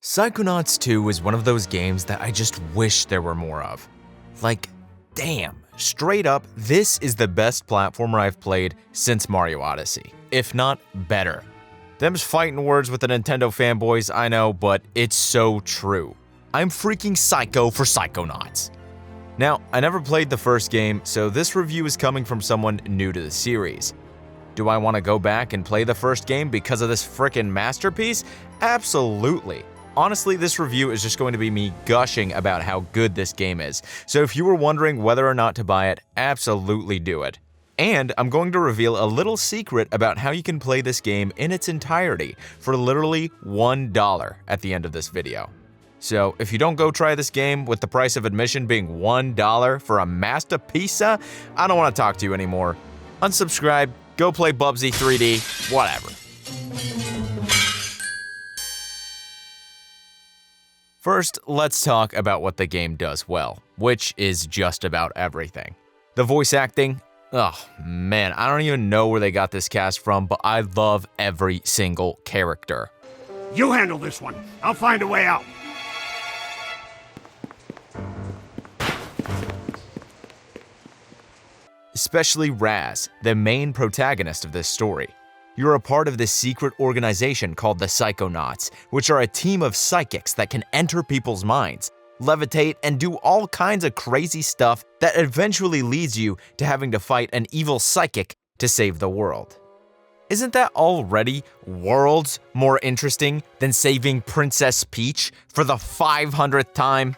Psychonauts 2 is one of those games that I just wish there were more of. Like, damn, straight up, this is the best platformer I've played since Mario Odyssey, if not better. Them's fighting words with the Nintendo fanboys, I know, but it's so true. I'm freaking psycho for Psychonauts. Now, I never played the first game, so this review is coming from someone new to the series. Do I want to go back and play the first game because of this frickin' masterpiece? Absolutely. Honestly, this review is just going to be me gushing about how good this game is. So if you were wondering whether or not to buy it, absolutely do it. And I'm going to reveal a little secret about how you can play this game in its entirety for literally $1 at the end of this video. So if you don't go try this game with the price of admission being $1 for a masterpiece, I don't want to talk to you anymore. Unsubscribe, go play Bubsy 3D, whatever. First, let's talk about what the game does well, which is just about everything. The voice acting, oh man, I don't even know where they got this cast from, but I love every single character. You handle this one. I'll find a way out. Especially Raz, the main protagonist of this story. You're a part of this secret organization called the Psychonauts, which are a team of psychics that can enter people's minds, levitate, and do all kinds of crazy stuff that eventually leads you to having to fight an evil psychic to save the world. Isn't that already worlds more interesting than saving Princess Peach for the 500th time?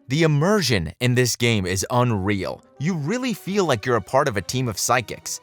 The immersion in this game is unreal. You really feel like you're a part of a team of psychics.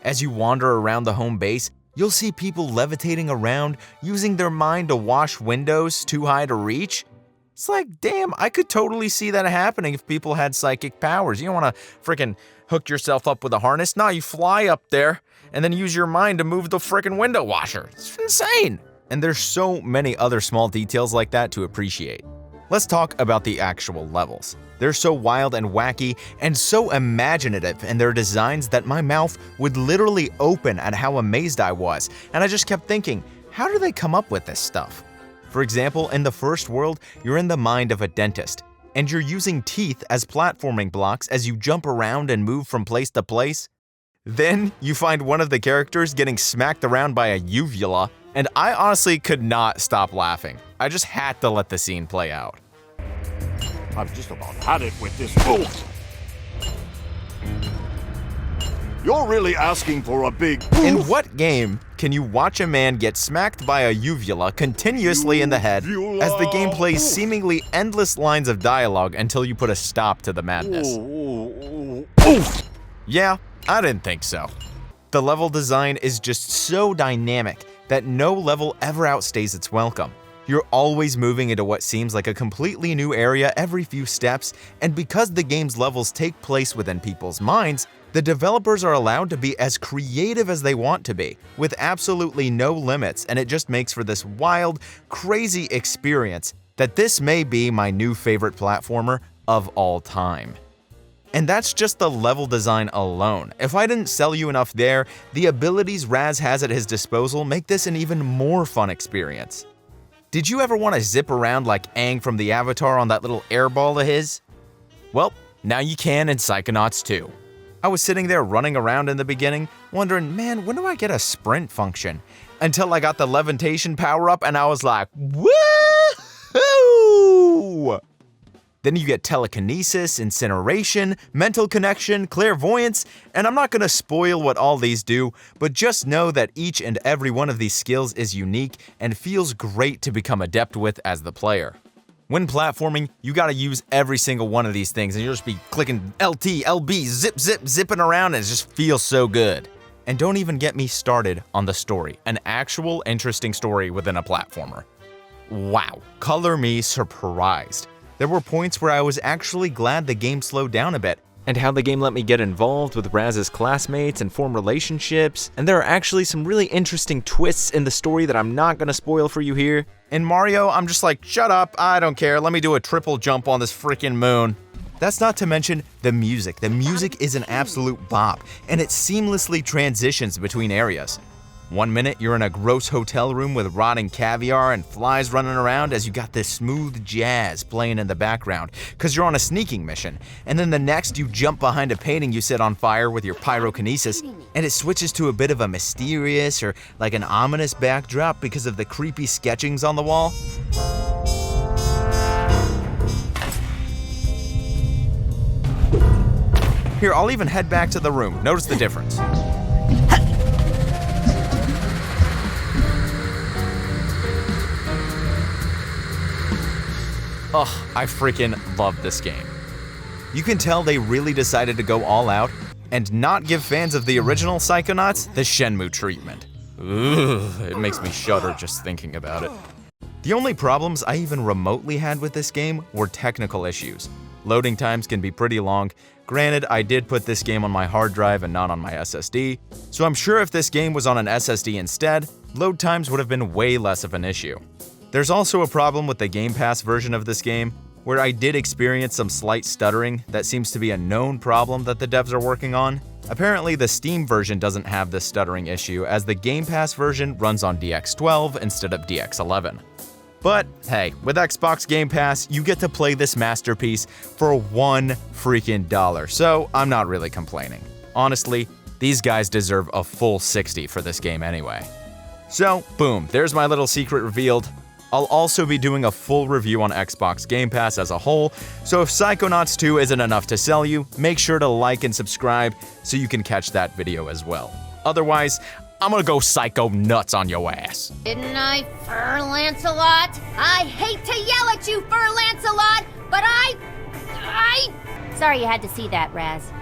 As you wander around the home base, you'll see people levitating around, using their mind to wash windows too high to reach. It's like, damn, I could totally see that happening if people had psychic powers. You don't want to freaking hook yourself up with a harness. No, you fly up there and then use your mind to move the freaking window washer. It's insane. And there's so many other small details like that to appreciate. Let's talk about the actual levels. They're so wild and wacky and so imaginative in their designs that my mouth would literally open at how amazed I was, and I just kept thinking, how do they come up with this stuff? For example, in the first world, you're in the mind of a dentist, and you're using teeth as platforming blocks as you jump around and move from place to place. Then you find one of the characters getting smacked around by a uvula, and I honestly could not stop laughing. I just had to let the scene play out. I've just about had it with this fool. You're really asking for a big oof. In what game can you watch a man get smacked by a uvula continuously in the head as the game plays seemingly endless lines of dialogue until you put a stop to the madness? Oof. Yeah, I didn't think so. The level design is just so dynamic that no level ever outstays its welcome. You're always moving into what seems like a completely new area every few steps, and because the game's levels take place within people's minds, the developers are allowed to be as creative as they want to be, with absolutely no limits, and it just makes for this wild, crazy experience that this may be my new favorite platformer of all time. And that's just the level design alone. If I didn't sell you enough there, the abilities Raz has at his disposal make this an even more fun experience. Did you ever want to zip around like Aang from the Avatar on that little airball of his? Well, now you can in Psychonauts 2. I was sitting there running around in the beginning, wondering, man, when do I get a sprint function? Until I got the levitation power-up and I was like, woohoo! Then you get telekinesis, incineration, mental connection, clairvoyance, and I'm not going to spoil what all these do, but just know that each and every one of these skills is unique and feels great to become adept with as the player. When platforming, you gotta use every single one of these things and you'll just be clicking LT, LB, zip, zip, zipping around and it just feels so good. And don't even get me started on the story, an actual interesting story within a platformer. Wow, color me surprised. There were points where I was actually glad the game slowed down a bit, and how the game let me get involved with Raz's classmates and form relationships, and there are actually some really interesting twists in the story that I'm not gonna spoil for you here. In Mario, I'm just like, shut up, I don't care, let me do a triple jump on this freaking moon. That's not to mention the music. The music is an absolute bop, and it seamlessly transitions between areas. One minute you're in a gross hotel room with rotting caviar and flies running around as you got this smooth jazz playing in the background because you're on a sneaking mission. And then the next you jump behind a painting you set on fire with your pyrokinesis and it switches to a bit of a mysterious or like an ominous backdrop because of the creepy sketchings on the wall. Here, I'll even head back to the room. Notice the difference. Ugh, I freaking love this game. You can tell they really decided to go all out and not give fans of the original Psychonauts the Shenmue treatment. Ugh, it makes me shudder just thinking about it. The only problems I even remotely had with this game were technical issues. Loading times can be pretty long. Granted, I did put this game on my hard drive and not on my SSD, so I'm sure if this game was on an SSD instead, load times would have been way less of an issue. There's also a problem with the Game Pass version of this game, where I did experience some slight stuttering that seems to be a known problem that the devs are working on. Apparently, the Steam version doesn't have this stuttering issue, as the Game Pass version runs on DX12 instead of DX11. But hey, with Xbox Game Pass, you get to play this masterpiece for $1 freaking, so I'm not really complaining. Honestly, these guys deserve a full 60 for this game anyway. So, boom, there's my little secret revealed. I'll also be doing a full review on Xbox Game Pass as a whole, so if Psychonauts 2 isn't enough to sell you, make sure to like and subscribe so you can catch that video as well. Otherwise, I'm gonna go psycho nuts on your ass. Didn't I, Fur Lancelot? I hate to yell at you, Fur Lancelot, but I... Sorry you had to see that, Raz.